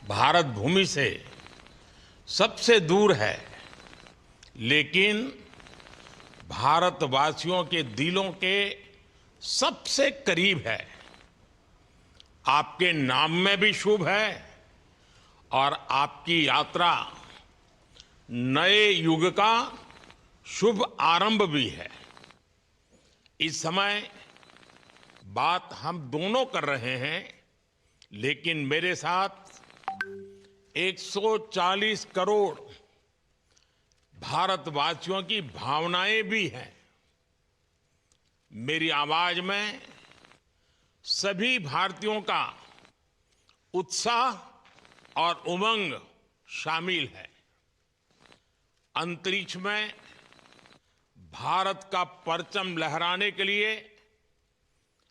भारत भूमि से सबसे दूर है, लेकिन भारतवासियों के दिलों के सबसे करीब है। आपके नाम में भी शुभ है और आपकी यात्रा नए युग का शुभ आरंभ भी है। इस समय बात हम दोनों कर रहे हैं, लेकिन मेरे साथ 140 करोड़ भारतवासियों की भावनाएं भी हैं। मेरी आवाज में सभी भारतीयों का उत्साह और उमंग शामिल है। अंतरिक्ष में भारत का परचम लहराने के लिए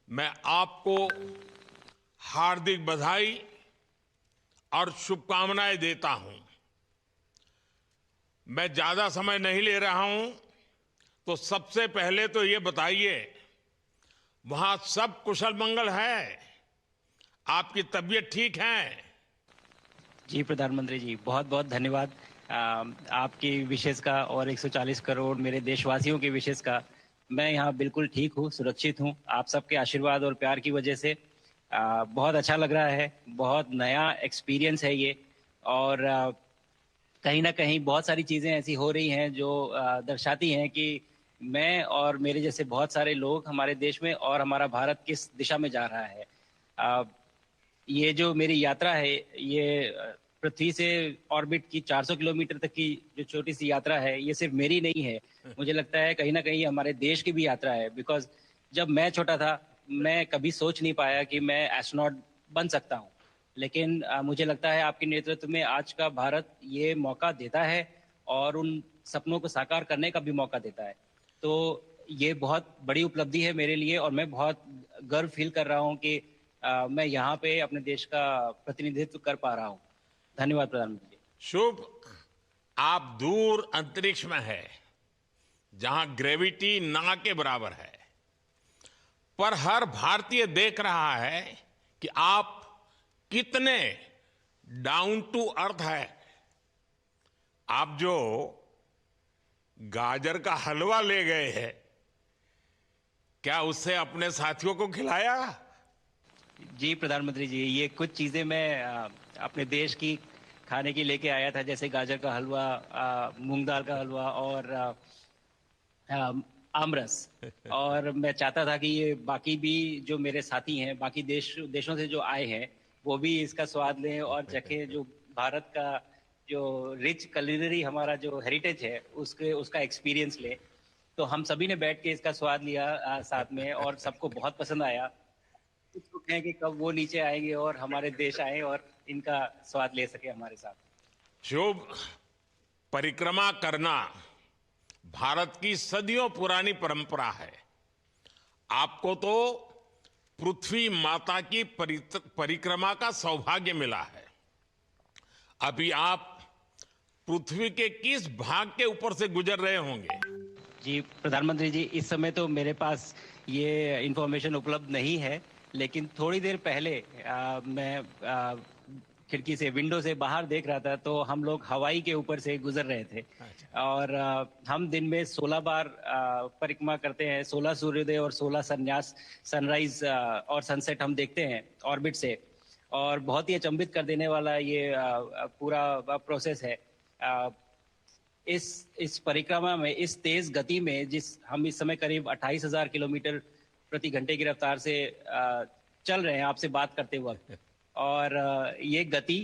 मैं आपको हार्दिक बधाई और शुभकामनाएं देता हूं। मैं ज्यादा समय नहीं ले रहा हूं, तो सबसे पहले तो ये बताइए, वहां सब कुशल मंगल है? आपकी तबीयत ठीक है? जी प्रधानमंत्री जी, बहुत बहुत धन्यवाद आपकी विशेष का और 140 करोड़ मेरे देशवासियों की विशेष का। मैं यहाँ बिल्कुल ठीक हूँ, सुरक्षित हूँ। आप सबके आशीर्वाद और प्यार की वजह से बहुत अच्छा लग रहा है। बहुत नया एक्सपीरियंस है ये। और कहीं ना कहीं बहुत सारी चीज़ें ऐसी हो रही हैं जो दर्शाती हैं कि मैं और मेरे जैसे बहुत सारे लोग हमारे देश में और हमारा भारत किस दिशा में जा रहा है। ये जो मेरी यात्रा है, ये पृथ्वी से ऑर्बिट की 400 किलोमीटर तक की जो छोटी सी यात्रा है, ये सिर्फ मेरी नहीं है। मुझे लगता है कहीं ना कहीं हमारे देश की भी यात्रा है। बिकॉज जब मैं छोटा था, मैं कभी सोच नहीं पाया कि मैं एस्ट्रोनॉट बन सकता हूँ। लेकिन मुझे लगता है आपके नेतृत्व में आज का भारत ये मौका देता है और उन सपनों को साकार करने का भी मौका देता है। तो ये बहुत बड़ी उपलब्धि है मेरे लिए और मैं बहुत गर्व फील कर रहा हूँ कि मैं यहाँ पे अपने देश का प्रतिनिधित्व कर पा रहा हूँ। धन्यवाद प्रधानमंत्री जी। शुभ। आप दूर अंतरिक्ष में है, जहां ग्रेविटी ना के बराबर है, पर हर भारतीय देख रहा है कि आप कितने डाउन टू अर्थ है। आप जो गाजर का हलवा ले गए हैं, क्या उससे अपने साथियों को खिलाया? जी प्रधानमंत्री जी, ये कुछ चीज़ें मैं अपने देश की खाने की लेके आया था, जैसे गाजर का हलवा, मूंग दाल का हलवा और आमरस। और मैं चाहता था कि ये बाकी भी जो मेरे साथी हैं, बाकी देशों से जो आए हैं, वो भी इसका स्वाद लें और चखें। जो भारत का जो रिच culinary हमारा जो हेरिटेज है, उसके उसका एक्सपीरियंस लें। तो हम सभी ने बैठ के इसका स्वाद लिया साथ में, और सबको बहुत पसंद आया। उत्सुक हैं कि कब वो नीचे आएंगे और हमारे देश आए और इनका स्वाद ले सके हमारे साथ। शुभ। परिक्रमा करना भारत की सदियों पुरानी परंपरा है। आपको तो पृथ्वी माता की परिक्रमा का सौभाग्य मिला है। अभी आप पृथ्वी के किस भाग के ऊपर से गुजर रहे होंगे? जी प्रधानमंत्री जी, इस समय तो मेरे पास ये इंफॉर्मेशन उपलब्ध नहीं है। लेकिन थोड़ी देर पहले मैं खिड़की से, विंडो से बाहर देख रहा था, तो हम लोग हवाई के ऊपर से गुजर रहे थे। अच्छा। और हम दिन में 16 बार परिक्रमा करते हैं। 16 सूर्योदय और 16 संन्यास, सनराइज और सनसेट हम देखते हैं ऑर्बिट से। और बहुत ही अचंभित कर देने वाला ये पूरा प्रोसेस है। इस परिक्रमा में, इस तेज गति में, जिस हम इस समय करीब 28,000 किलोमीटर प्रति घंटे की रफ्तार से चल रहे हैं आपसे बात करते वक्त। और ये गति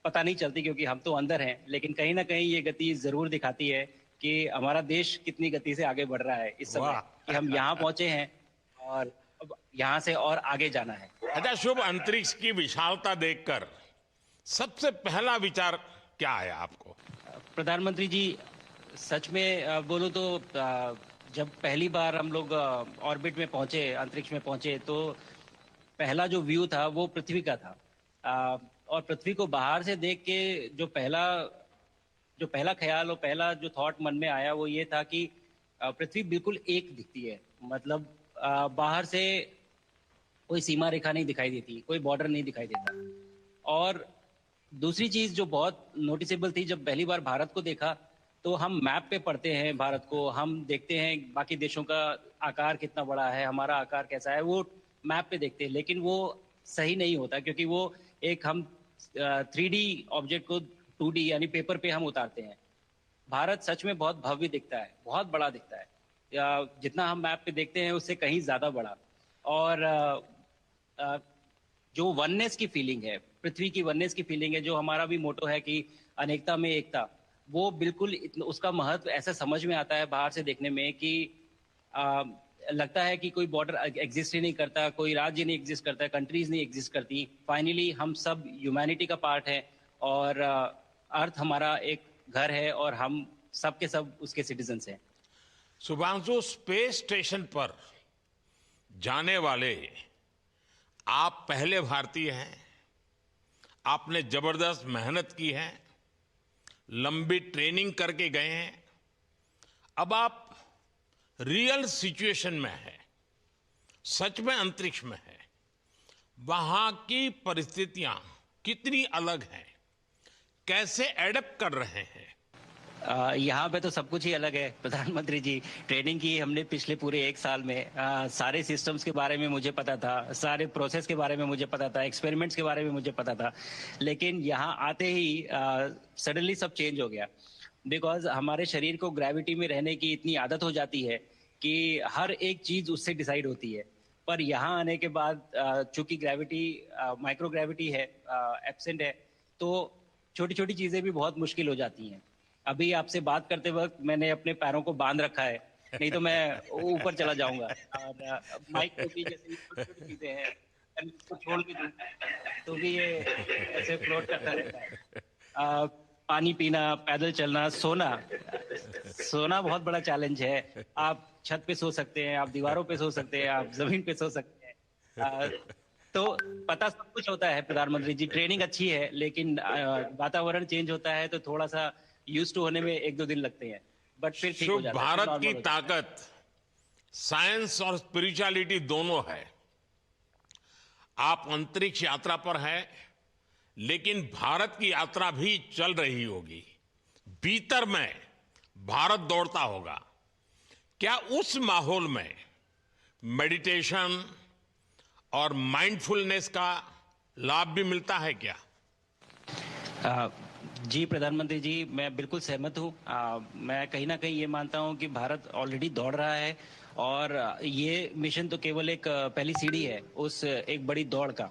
पता नहीं चलती क्योंकि हम तो अंदर हैं, लेकिन कहीं ना कहीं ये गति जरूर दिखाती है कि हमारा देश कितनी गति से आगे बढ़ रहा है इस समय, कि हम यहाँ वाह। पहुंचे हैं और अब यहाँ से और आगे जाना है। अच्छा शुभ, अंतरिक्ष की विशालता देखकर सबसे पहला विचार क्या आया आपको? प्रधानमंत्री जी, सच में बोलो तो जब पहली बार हम लोग ऑर्बिट में पहुंचे, अंतरिक्ष में पहुंचे, तो पहला जो व्यू था वो पृथ्वी का था। और पृथ्वी को बाहर से देख के जो पहला ख्याल और पहला जो थॉट मन में आया वो ये था कि पृथ्वी बिल्कुल एक दिखती है। मतलब बाहर से कोई सीमा रेखा नहीं दिखाई देती, कोई बॉर्डर नहीं दिखाई देता। और दूसरी चीज जो बहुत नोटिसेबल थी, जब पहली बार भारत को देखा तो हम मैप पे पढ़ते हैं भारत को, हम देखते हैं बाकी देशों का आकार कितना बड़ा है, हमारा आकार कैसा है, वो मैप पे देखते हैं, लेकिन वो सही नहीं होता क्योंकि वो एक हम 3D ऑब्जेक्ट को 2D यानी पेपर पे हम उतारते हैं। भारत सच में बहुत भव्य दिखता है, बहुत बड़ा दिखता है, या जितना हम मैप पे देखते हैं उससे कहीं ज्यादा बड़ा। और अ, जो वननेस की फीलिंग है, पृथ्वी की वननेस की फीलिंग है, जो हमारा भी मोटो है कि अनेकता में एकता, वो बिल्कुल उसका महत्व ऐसा समझ में आता है बाहर से देखने में कि आ, लगता है कि कोई बॉर्डर एग्जिस्ट ही नहीं करता, कोई राज्य नहीं एग्जिस्ट करता, कंट्रीज नहीं एग्जिस्ट करती। फाइनली हम सब ह्यूमैनिटी का पार्ट है और अर्थ हमारा एक घर है और हम सब के सब उसके सिटीजन्स हैं। शुभांशु, स्पेस स्टेशन पर जाने वाले आप पहले भारतीय हैं। आपने जबरदस्त मेहनत की है, लंबी ट्रेनिंग करके गए हैं। अब आप रियल सिचुएशन में हैं, सच में अंतरिक्ष में हैं। वहां की परिस्थितियां कितनी अलग हैं, कैसे एडप्ट कर रहे हैं? यहाँ पे तो सब कुछ ही अलग है प्रधानमंत्री जी। ट्रेनिंग की हमने पिछले पूरे 1 साल में, सारे सिस्टम्स के बारे में मुझे पता था, सारे प्रोसेस के बारे में मुझे पता था, एक्सपेरिमेंट्स के बारे में मुझे पता था, लेकिन यहाँ आते ही सडनली सब चेंज हो गया। बिकॉज हमारे शरीर को ग्रेविटी में रहने की इतनी आदत हो जाती है कि हर एक चीज उससे डिसाइड होती है। पर यहाँ आने के बाद चूंकि ग्रेविटी, माइक्रो ग्रेविटी है, एब्सेंट है, तो छोटी छोटी चीजें भी बहुत मुश्किल हो जाती हैं। अभी आपसे बात करते वक्त मैंने अपने पैरों को बांध रखा है, नहीं तो मैं ऊपर चला जाऊंगा। और माइक पे भी जैसे छोटी छोटी चीजें हैं, अगर इसको छोड़ भी दूं तो भी ये ऐसे फ्लोट करता रहता है। अ, पानी पीना, पैदल चलना, सोना, सोना बहुत बड़ा चैलेंज है। आप छत पे सो सकते हैं, आप दीवारों पे सो सकते हैं, आप जमीन पे सो सकते हैं। तो पता सब कुछ होता है प्रधानमंत्री जी, ट्रेनिंग अच्छी है, लेकिन वातावरण चेंज होता है तो थोड़ा सा यूज टू होने में 1-2 दिन लगते हैं, बट फिर ठीक हो शुभ, जाता है, फिर भारत की नॉर्मल हो जाता है। ताकत साइंस और स्पिरिचुअलिटी दोनों है। आप अंतरिक्ष यात्रा पर हैं, लेकिन भारत की यात्रा भी चल रही होगी। भीतर में भारत दौड़ता होगा। क्या उस माहौल में मेडिटेशन और माइंडफुलनेस का लाभ भी मिलता है क्या? अ, जी प्रधानमंत्री जी, मैं बिल्कुल सहमत हूँ। मैं कहीं ना कहीं ये मानता हूँ कि भारत ऑलरेडी दौड़ रहा है और ये मिशन तो केवल एक पहली सीढ़ी है उस एक बड़ी दौड़ का।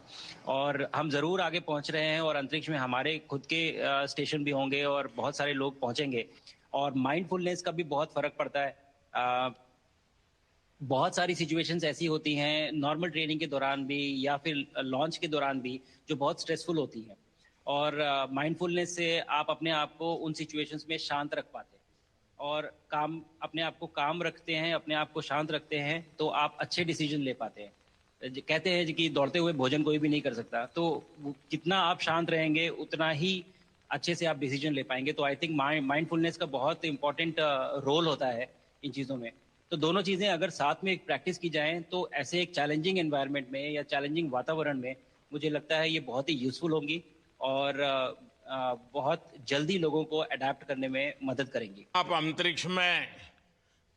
और हम जरूर आगे पहुंच रहे हैं और अंतरिक्ष में हमारे खुद के स्टेशन भी होंगे और बहुत सारे लोग पहुंचेंगे। और माइंडफुलनेस का भी बहुत फर्क पड़ता है। बहुत सारी सिचुएशंस ऐसी होती हैं नॉर्मल ट्रेनिंग के दौरान भी या फिर लॉन्च के दौरान भी, जो बहुत स्ट्रेसफुल होती हैं। और माइंडफुलनेस से आप अपने आप को उन सिचुएशंस में शांत रख पाते हैं और काम, अपने आप को काम रखते हैं, अपने आप को शांत रखते हैं, तो आप अच्छे डिसीजन ले पाते हैं। कहते हैं जी कि दौड़ते हुए भोजन कोई भी नहीं कर सकता, तो जितना आप शांत रहेंगे उतना ही अच्छे से आप डिसीजन ले पाएंगे। तो आई थिंक माइंडफुलनेस का बहुत इंपॉर्टेंट रोल होता है इन चीज़ों में। तो दोनों चीज़ें अगर साथ में प्रैक्टिस की जाएं तो ऐसे एक चैलेंजिंग एनवायरनमेंट में या चैलेंजिंग वातावरण में मुझे लगता है ये बहुत ही यूजफुल होंगी और बहुत जल्दी लोगों को अडेप्ट करने में मदद करेंगी। आप अंतरिक्ष में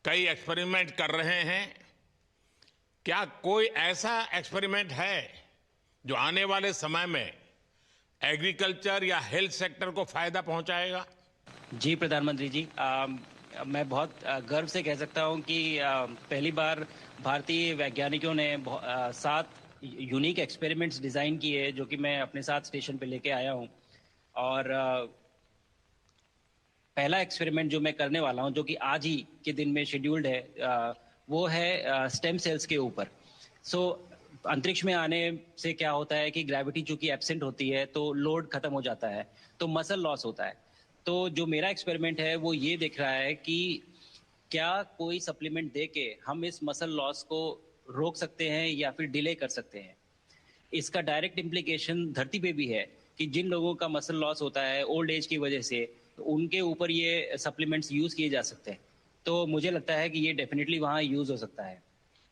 कई एक्सपेरिमेंट कर रहे हैं। क्या कोई ऐसा एक्सपेरिमेंट है जो आने वाले समय में एग्रीकल्चर या हेल्थ सेक्टर को फायदा पहुंचाएगा? जी प्रधानमंत्री जी, मैं बहुत गर्व से कह सकता हूं कि पहली बार भारतीय वैज्ञानिकों ने 7 यूनिक एक्सपेरिमेंट्स डिजाइन किए जो कि मैं अपने साथ स्टेशन पे लेके आया हूं। और पहला एक्सपेरिमेंट जो मैं करने वाला हूं, जो कि आज ही के दिन में शेड्यूल्ड है, वो है स्टेम सेल्स के ऊपर। सो अंतरिक्ष में आने से क्या होता है कि ग्रेविटी चूंकि एब्सेंट होती है तो लोड खत्म हो जाता है, तो मसल लॉस होता है। तो जो मेरा एक्सपेरिमेंट है वो ये देख रहा है कि क्या कोई सप्लीमेंट दे के हम इस मसल लॉस को रोक सकते हैं या फिर डिले कर सकते हैं। इसका डायरेक्ट इम्प्लीकेशन धरती पे भी है कि जिन लोगों का मसल लॉस होता है ओल्ड एज की वजह से, तो उनके ऊपर ये सप्लीमेंट्स यूज किए जा सकते हैं। तो मुझे लगता है कि ये डेफिनेटली वहाँ यूज हो सकता है।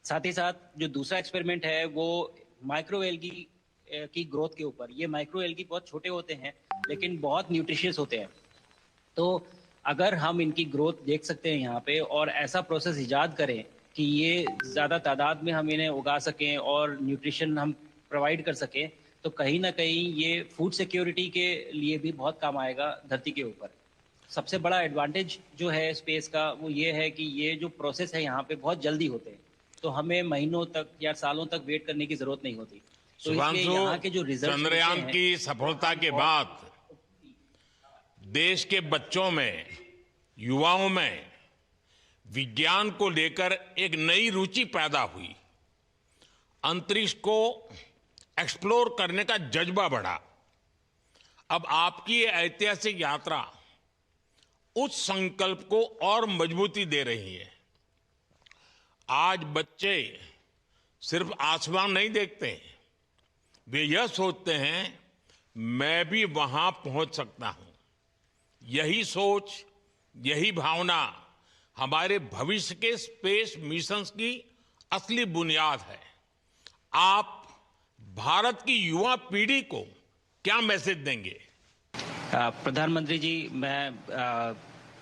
साथ ही साथ जो दूसरा एक्सपेरिमेंट है वो माइक्रोवेल की की ग्रोथ के ऊपर। ये माइक्रो एल्गी बहुत छोटे होते हैं लेकिन बहुत न्यूट्रिशियस होते हैं। तो अगर हम इनकी ग्रोथ देख सकते हैं यहाँ पे और ऐसा प्रोसेस इजाद करें कि ये ज़्यादा तादाद में हम इन्हें उगा सकें और न्यूट्रिशन हम प्रोवाइड कर सकें, तो कहीं ना कहीं ये फूड सिक्योरिटी के लिए भी बहुत काम आएगा धरती के ऊपर। सबसे बड़ा एडवांटेज जो है स्पेस का वो ये है कि ये जो प्रोसेस है यहाँ पे बहुत जल्दी होते हैं, तो हमें महीनों तक या सालों तक वेट करने की ज़रूरत नहीं होती। तो इसलिए शुभांशु, यहाँ के जो रिजल्ट चंद्रयान की सफलता के बाद देश के बच्चों में, युवाओं में विज्ञान को लेकर एक नई रुचि पैदा हुई। अंतरिक्ष को एक्सप्लोर करने का जज्बा बढ़ा। अब आपकी ये ऐतिहासिक यात्रा उस संकल्प को और मजबूती दे रही है। आज बच्चे सिर्फ आसमान नहीं देखते, वे यह सोचते हैं मैं भी वहां पहुंच सकता हूं। यही सोच, यही भावना हमारे भविष्य के स्पेस मिशंस की असली बुनियाद है। आप भारत की युवा पीढ़ी को क्या मैसेज देंगे? प्रधानमंत्री जी,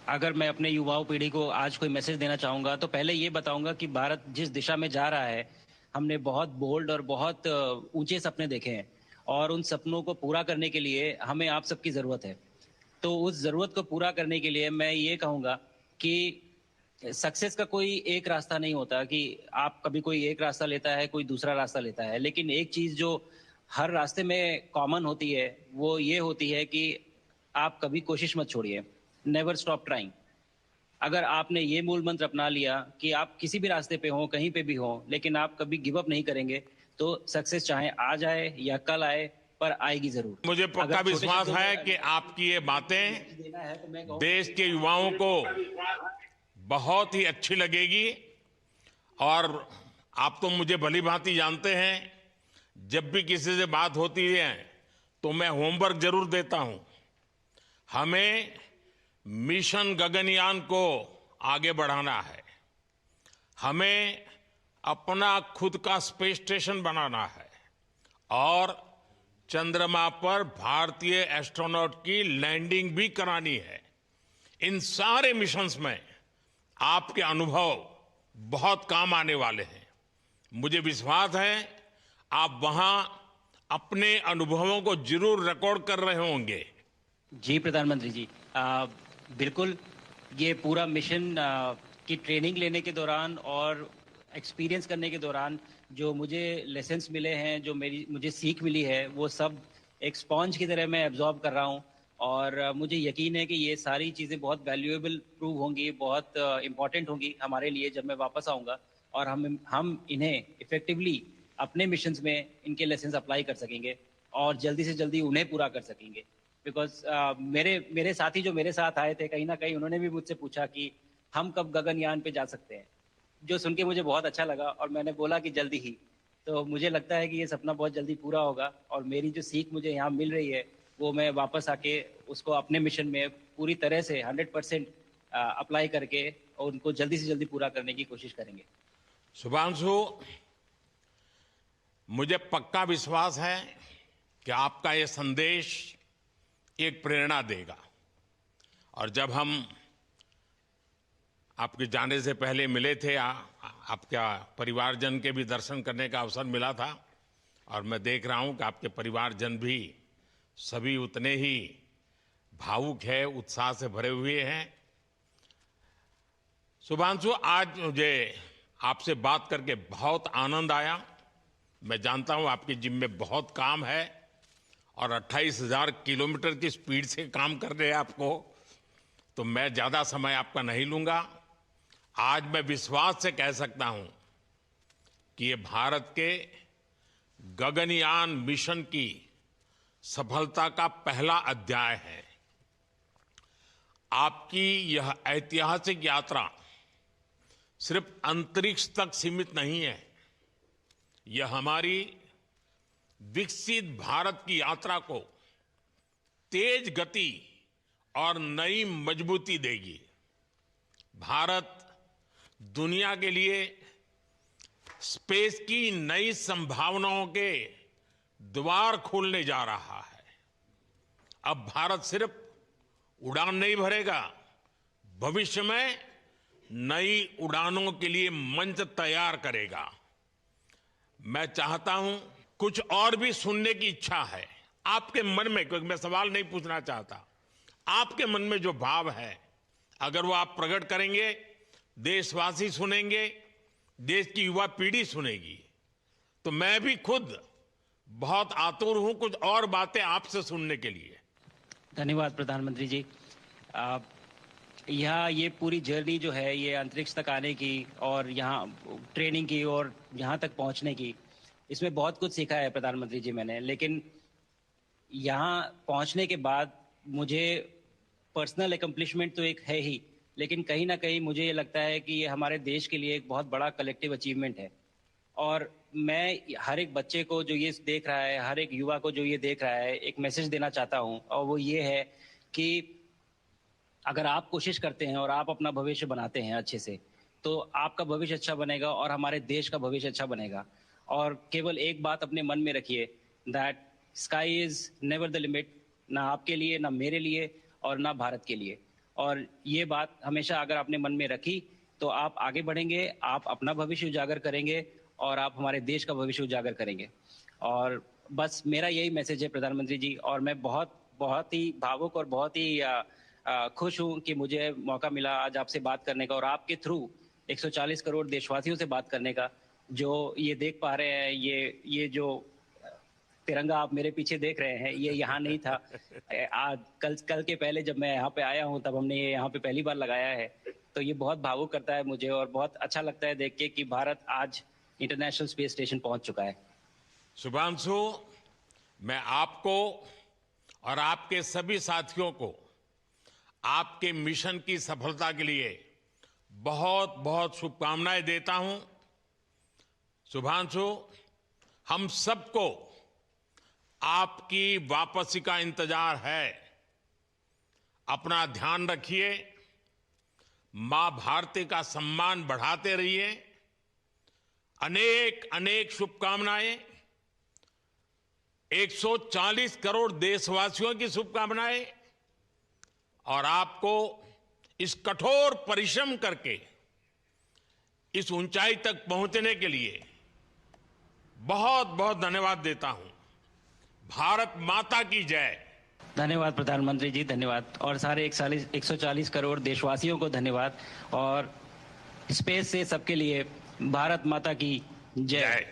अगर मैं अपने युवाओं पीढ़ी को आज कोई मैसेज देना चाहूँगा तो पहले ये बताऊँगा कि भारत जिस दिशा में जा रहा है, हमने बहुत बोल्ड और बहुत ऊंचे सपने देखे हैं और उन सपनों को पूरा करने के लिए हमें आप सबकी ज़रूरत है। तो उस ज़रूरत को पूरा करने के लिए मैं ये कहूँगा कि सक्सेस का कोई एक रास्ता नहीं होता कि आप कभी कोई एक रास्ता लेता है, कोई दूसरा रास्ता लेता है, लेकिन एक चीज़ जो हर रास्ते में कॉमन होती है वो ये होती है कि आप कभी कोशिश मत छोड़िए, नेवर स्टॉप ट्राइंग। अगर आपने ये मूल मंत्र अपना लिया कि आप किसी भी रास्ते पे हो, कहीं पे भी हो, लेकिन आप कभी गिव अप नहीं करेंगे, तो सक्सेस चाहे आज आए या कल आए, पर आएगी जरूर। मुझे पक्का विश्वास है कि आपकी ये बातें देश के युवाओं को बहुत ही अच्छी लगेगी। और आप तो मुझे भली भांति जानते हैं, जब भी किसी से बात होती है तो मैं होमवर्क जरूर देता हूं। हमें मिशन गगनयान को आगे बढ़ाना है, हमें अपना खुद का स्पेस स्टेशन बनाना है और चंद्रमा पर भारतीय एस्ट्रोनॉट की लैंडिंग भी करानी है। इन सारे मिशंस में आपके अनुभव बहुत काम आने वाले हैं। मुझे विश्वास है आप वहां अपने अनुभवों को जरूर रिकॉर्ड कर रहे होंगे। जी प्रधानमंत्री जी, बिल्कुल। ये पूरा मिशन की ट्रेनिंग लेने के दौरान और एक्सपीरियंस करने के दौरान जो मुझे लेसन्स मिले हैं, जो मुझे सीख मिली है, वो सब एक स्पॉन्ज की तरह मैं एब्जॉर्ब कर रहा हूँ। और मुझे यकीन है कि ये सारी चीज़ें बहुत वैल्यूएबल प्रूव होंगी, बहुत इम्पॉर्टेंट होंगी हमारे लिए जब मैं वापस आऊँगा और हम इन्हें इफेक्टिवली अपने मिशंस में इनके लेसन्स अप्लाई कर सकेंगे और जल्दी से जल्दी उन्हें पूरा कर सकेंगे। बिकॉज मेरे साथी जो मेरे साथ आए थे, कहीं ना कहीं उन्होंने भी मुझसे पूछा कि हम कब गगनयान पे जा सकते हैं, जो सुन के मुझे बहुत अच्छा लगा और मैंने बोला कि जल्दी ही। तो मुझे लगता है कि ये सपना बहुत जल्दी पूरा होगा और मेरी जो सीख मुझे यहाँ मिल रही है वो मैं वापस आके उसको अपने मिशन में पूरी तरह से 100% अप्लाई करके और उनको जल्दी से जल्दी पूरा करने की कोशिश करेंगे। शुभांशु, मुझे पक्का विश्वास है कि आपका ये संदेश एक प्रेरणा देगा। और जब हम आपके जाने से पहले मिले थे, आपका परिवारजन के भी दर्शन करने का अवसर मिला था और मैं देख रहा हूं कि आपके परिवारजन भी सभी उतने ही भावुक है, उत्साह से भरे हुए हैं। शुभांशु, आज मुझे आपसे बात करके बहुत आनंद आया। मैं जानता हूं आपकी जिम में बहुत काम है और 28,000 किलोमीटर की स्पीड से काम कर रहे हैं आपको, तो मैं ज्यादा समय आपका नहीं लूंगा। आज मैं विश्वास से कह सकता हूं कि ये भारत के गगनयान मिशन की सफलता का पहला अध्याय है। आपकी यह ऐतिहासिक यात्रा सिर्फ अंतरिक्ष तक सीमित नहीं है, यह हमारी विकसित भारत की यात्रा को तेज गति और नई मजबूती देगी। भारत दुनिया के लिए स्पेस की नई संभावनाओं के द्वार खोलने जा रहा है। अब भारत सिर्फ उड़ान नहीं भरेगा, भविष्य में नई उड़ानों के लिए मंच तैयार करेगा। मैं चाहता हूं, कुछ और भी सुनने की इच्छा है आपके मन में, क्योंकि मैं सवाल नहीं पूछना चाहता, आपके मन में जो भाव है अगर वो आप प्रकट करेंगे, देशवासी सुनेंगे, देश की युवा पीढ़ी सुनेगी, तो मैं भी खुद बहुत आतुर हूं कुछ और बातें आपसे सुनने के लिए। धन्यवाद प्रधानमंत्री जी। यहाँ ये पूरी जर्नी जो है, ये अंतरिक्ष तक आने की और यहाँ ट्रेनिंग की और यहाँ तक पहुँचने की, इसमें बहुत कुछ सीखा है प्रधानमंत्री जी मैंने। लेकिन यहाँ पहुँचने के बाद मुझे पर्सनल एकम्प्लिशमेंट तो एक है ही, लेकिन कहीं ना कहीं मुझे ये लगता है कि ये हमारे देश के लिए एक बहुत बड़ा कलेक्टिव अचीवमेंट है। और मैं हर एक बच्चे को जो ये देख रहा है, हर एक युवा को जो ये देख रहा है, एक मैसेज देना चाहता हूँ, और वो ये है कि अगर आप कोशिश करते हैं और आप अपना भविष्य बनाते हैं अच्छे से, तो आपका भविष्य अच्छा बनेगा और हमारे देश का भविष्य अच्छा बनेगा। और केवल एक बात अपने मन में रखिए, that sky is never the limit, ना आपके लिए, ना मेरे लिए और ना भारत के लिए। और ये बात हमेशा अगर आपने मन में रखी तो आप आगे बढ़ेंगे, आप अपना भविष्य उजागर करेंगे और आप हमारे देश का भविष्य उजागर करेंगे। और बस मेरा यही मैसेज है प्रधानमंत्री जी। और मैं बहुत बहुत ही भावुक और बहुत ही खुश हूं कि मुझे मौका मिला आज आपसे बात करने का और आपके थ्रू 140 करोड़ देशवासियों से बात करने का। जो ये देख पा रहे हैं, ये जो तिरंगा आप मेरे पीछे देख रहे हैं, ये यहाँ नहीं था। आज कल के पहले जब मैं यहाँ पे आया हूँ तब हमने ये यहाँ पे पहली बार लगाया है। तो ये बहुत भावुक करता है मुझे और बहुत अच्छा लगता है देख के कि भारत आज इंटरनेशनल स्पेस स्टेशन पहुंच चुका है। शुभांशु, मैं आपको और आपके सभी साथियों को आपके मिशन की सफलता के लिए बहुत बहुत शुभकामनाएं देता हूं। शुभांशु, हम सबको आपकी वापसी का इंतजार है। अपना ध्यान रखिए, मां भारती का सम्मान बढ़ाते रहिए। अनेक अनेक शुभकामनाएं, 140 करोड़ देशवासियों की शुभकामनाएं, और आपको इस कठोर परिश्रम करके इस ऊंचाई तक पहुंचने के लिए बहुत बहुत धन्यवाद देता हूं। भारत माता की जय। धन्यवाद प्रधानमंत्री जी, धन्यवाद। और सारे 140 करोड़ देशवासियों को धन्यवाद। और स्पेस से सबके लिए भारत माता की जय।